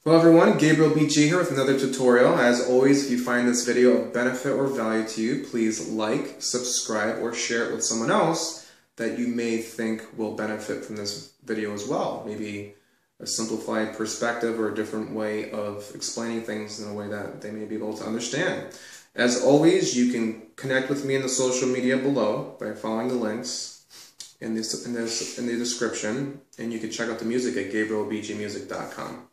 Hello everyone, Gabriel BG here with another tutorial. As always, if you find this video of benefit or value to you, please like, subscribe, or share it with someone else that you may think will benefit from this video as well. Maybe a simplified perspective or a different way of explaining things in a way that they may be able to understand. As always, you can connect with me in the social media below by following the links in the description, and you can check out the music at gabrielbgmusic.com.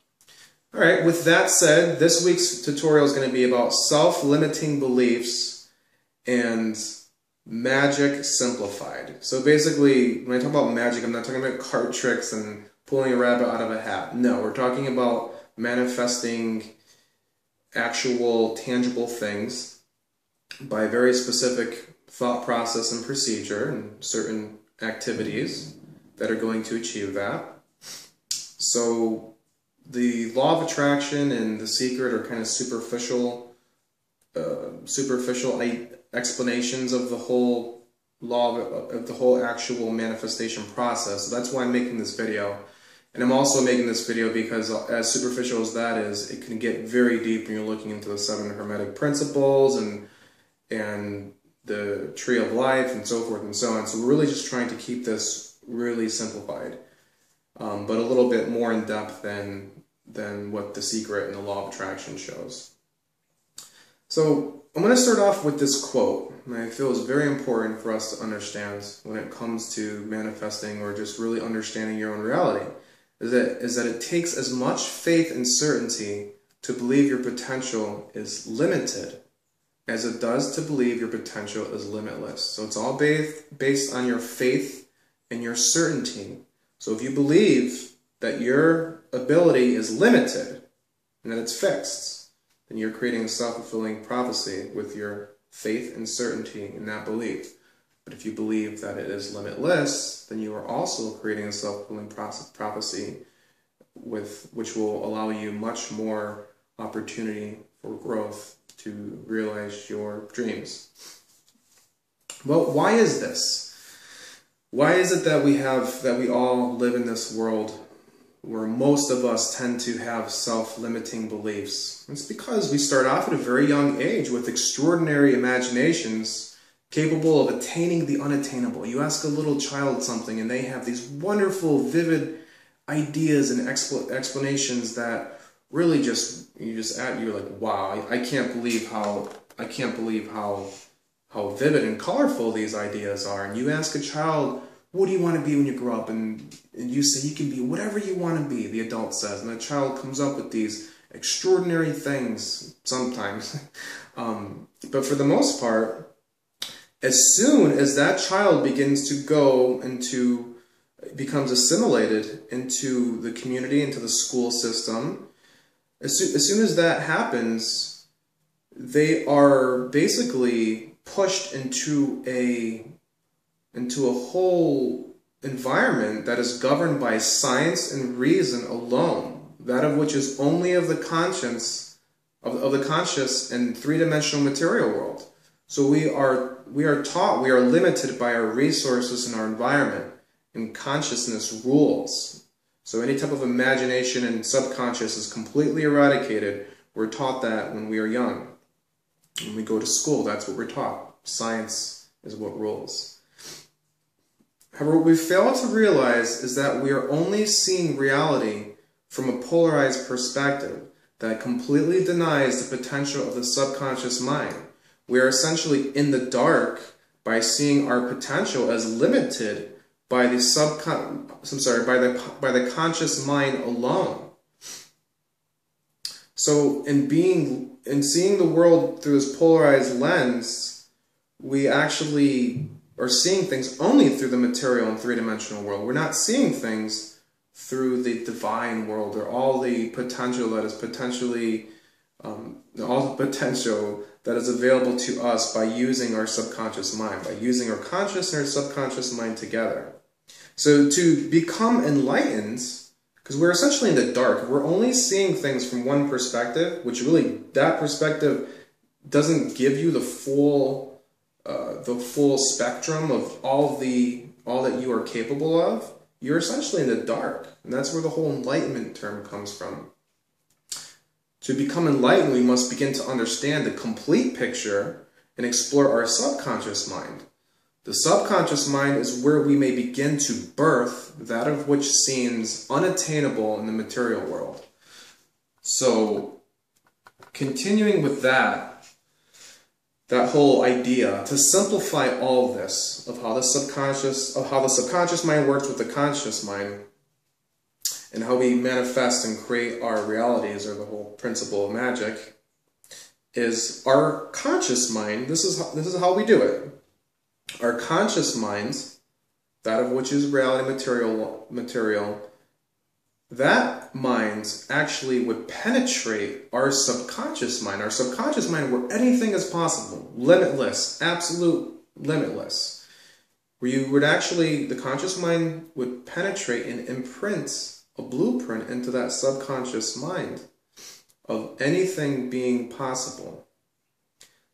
Alright, with that said, this week's tutorial is going to be about self-limiting beliefs and magic simplified. So basically, when I talk about magic, I'm not talking about card tricks and pulling a rabbit out of a hat. No, we're talking about manifesting actual tangible things by very specific thought process and procedure and certain activities that are going to achieve that. So the law of attraction and the secret are kind of superficial explanations of the whole law of the whole actual manifestation process. So that's why I'm making this video. And I'm also making this video because as superficial as that is, it can get very deep when you're looking into the 7 hermetic principles and the tree of life and so forth and so on. So we're really just trying to keep this really simplified, but a little bit more in depth than what the secret and the law of attraction shows. So I'm going to start off with this quote, and I feel is very important for us to understand when it comes to manifesting or just really understanding your own reality, is that it takes as much faith and certainty to believe your potential is limited as it does to believe your potential is limitless. So it's all based on your faith and your certainty. So if you believe that your ability is limited and that it's fixed, then you're creating a self-fulfilling prophecy with your faith and certainty in that belief. But if you believe that it is limitless, then you are also creating a self-fulfilling prophecy which will allow you much more opportunity for growth to realize your dreams. Well, why is this? Why is it that we all live in this world where most of us tend to have self-limiting beliefs? It's because we start off at a very young age with extraordinary imaginations capable of attaining the unattainable. You ask a little child something and they have these wonderful, vivid ideas and explanations that really you're like, wow, I can't believe how vivid and colorful these ideas are. And you ask a child, what do you want to be when you grow up? And you say, you can be whatever you want to be, the adult says. And the child comes up with these extraordinary things sometimes. But for the most part, as soon as that child begins to becomes assimilated into the community, into the school system, as soon as that happens, they are basically pushed into a whole environment that is governed by science and reason alone, that of which is only of the conscience, of the conscious and three-dimensional material world. So we are limited by our resources and our environment, and consciousness rules. So any type of imagination and subconscious is completely eradicated. We're taught that when we are young. When we go to school, that's what we're taught. Science is what rules. However, what we fail to realize is that we are only seeing reality from a polarized perspective that completely denies the potential of the subconscious mind. We are essentially in the dark by seeing our potential as limited by the by the conscious mind alone. So in seeing the world through this polarized lens, we actually are seeing things only through the material and three-dimensional world. We're not seeing things through the divine world, or all the potential that is available to us by using our subconscious mind, by using our conscious and our subconscious mind together. So to become enlightened, because we're essentially in the dark, we're only seeing things from one perspective, which really, that perspective doesn't give you the full spectrum of all that you are capable of. You're essentially in the dark, and that's where the whole enlightenment term comes from. To become enlightened, we must begin to understand the complete picture and explore our subconscious mind. The subconscious mind is where we may begin to birth that of which seems unattainable in the material world. So, continuing with that whole idea, to simplify all this of how the subconscious mind works with the conscious mind, and how we manifest and create our realities, or the whole principle of magic, is our conscious mind. This is how we do it. Our conscious minds, that of which is reality material, that mind actually would penetrate our subconscious mind. Our subconscious mind, where anything is possible, limitless, absolute limitless. Where you would actually, the conscious mind would penetrate and imprint a blueprint into that subconscious mind of anything being possible.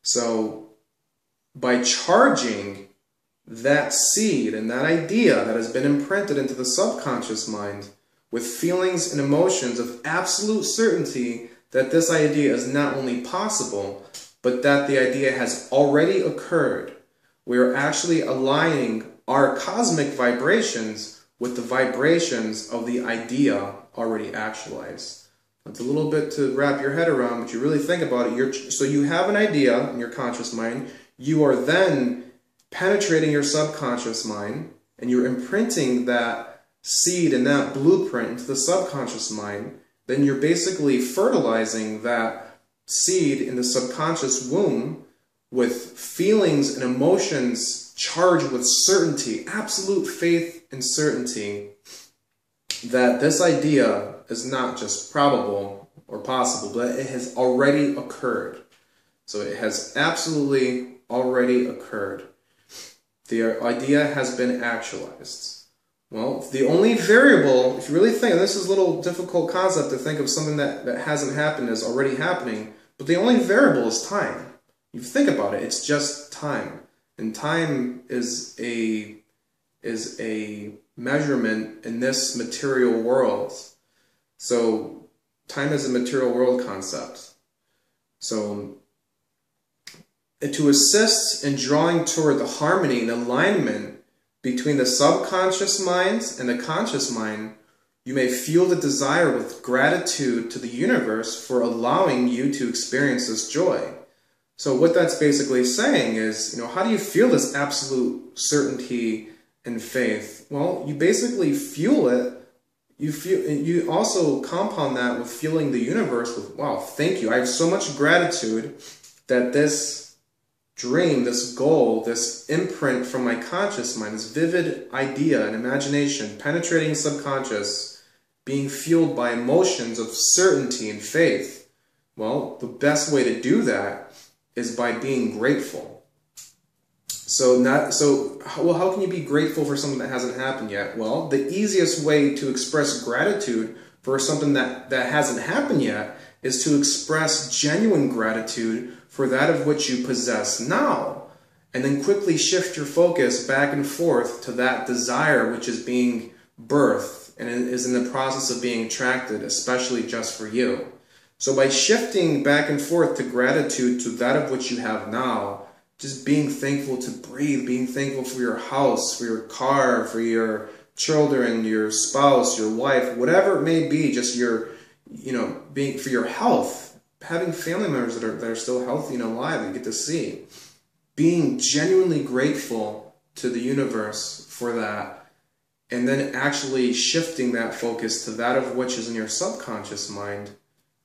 So, by charging that seed and that idea that has been imprinted into the subconscious mind with feelings and emotions of absolute certainty that this idea is not only possible, but that the idea has already occurred, we are actually aligning our cosmic vibrations with the vibrations of the idea already actualized. It's a little bit to wrap your head around, but you really think about it. So you have an idea in your conscious mind. You are then penetrating your subconscious mind, and you're imprinting that seed and that blueprint into the subconscious mind. Then you're basically fertilizing that seed in the subconscious womb with feelings and emotions charged with certainty, absolute faith and certainty that this idea is not just probable or possible, but it has already occurred. So it has absolutely already occurred. The idea has been actualized. Well, the only variable, if you really think, and this is a little difficult concept to think of something that hasn't happened as already happening, but the only variable is time. You think about it, it's just time. And time is a measurement in this material world. So time is a material world concept. So to assist in drawing toward the harmony and alignment between the subconscious mind and the conscious mind, you may feel the desire with gratitude to the universe for allowing you to experience this joy. So what that's basically saying is, how do you feel this absolute certainty and faith? Well, you basically fuel it. You also compound that with feeling the universe with, wow, thank you. I have so much gratitude that this dream, this goal, this imprint from my conscious mind, this vivid idea and imagination penetrating subconscious, being fueled by emotions of certainty and faith. Well, the best way to do that is by being grateful. How can you be grateful for something that hasn't happened yet? Well, the easiest way to express gratitude for something that hasn't happened yet is to express genuine gratitude for that of which you possess now, and then quickly shift your focus back and forth to that desire which is being birthed and is in the process of being attracted, especially just for you. So by shifting back and forth to gratitude to that of which you have now, just being thankful to breathe, being thankful for your house, for your car, for your children, your spouse, your wife, whatever it may be, just being for your health, having family members that are still healthy and alive that you get to see. Being genuinely grateful to the universe for that, and then actually shifting that focus to that of which is in your subconscious mind.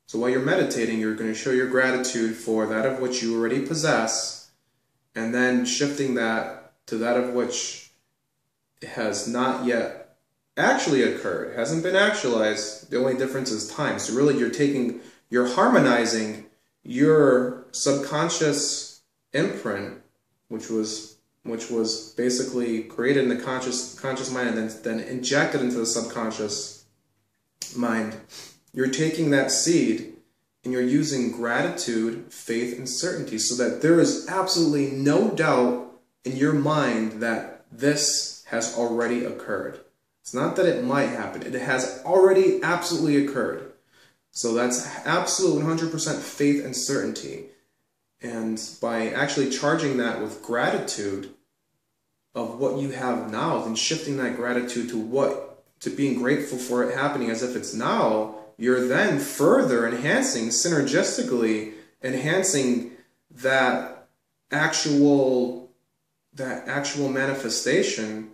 So while you're meditating, you're going to show your gratitude for that of which you already possess, and then shifting that to that of which has not yet actually occurred, hasn't been actualized. The only difference is time. So really you're harmonizing your subconscious imprint, which was basically created in the conscious mind and then injected into the subconscious mind. You're taking that seed and you're using gratitude, faith, and certainty so that there is absolutely no doubt in your mind that this has already occurred. It's not that it might happen. It has already absolutely occurred. So that's absolute 100% faith and certainty. And by actually charging that with gratitude of what you have now, then shifting that gratitude to being grateful for it happening as if it's now, you're then further enhancing, synergistically enhancing that actual manifestation,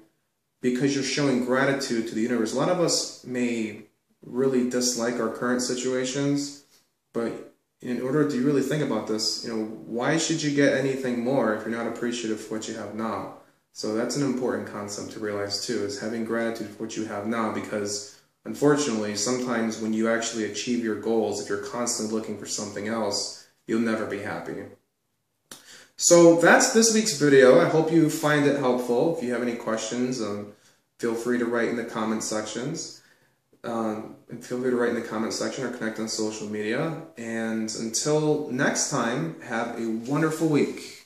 because you're showing gratitude to the universe. A lot of us may really dislike our current situations, but in order to really think about this, why should you get anything more if you're not appreciative for what you have now? So that's an important concept to realize too, is having gratitude for what you have now, because unfortunately, sometimes when you actually achieve your goals, if you're constantly looking for something else, you'll never be happy. So that's this week's video. I hope you find it helpful. If you have any questions, feel free to write in the comment sections. And feel free to write in the comment section or connect on social media. And until next time, have a wonderful week.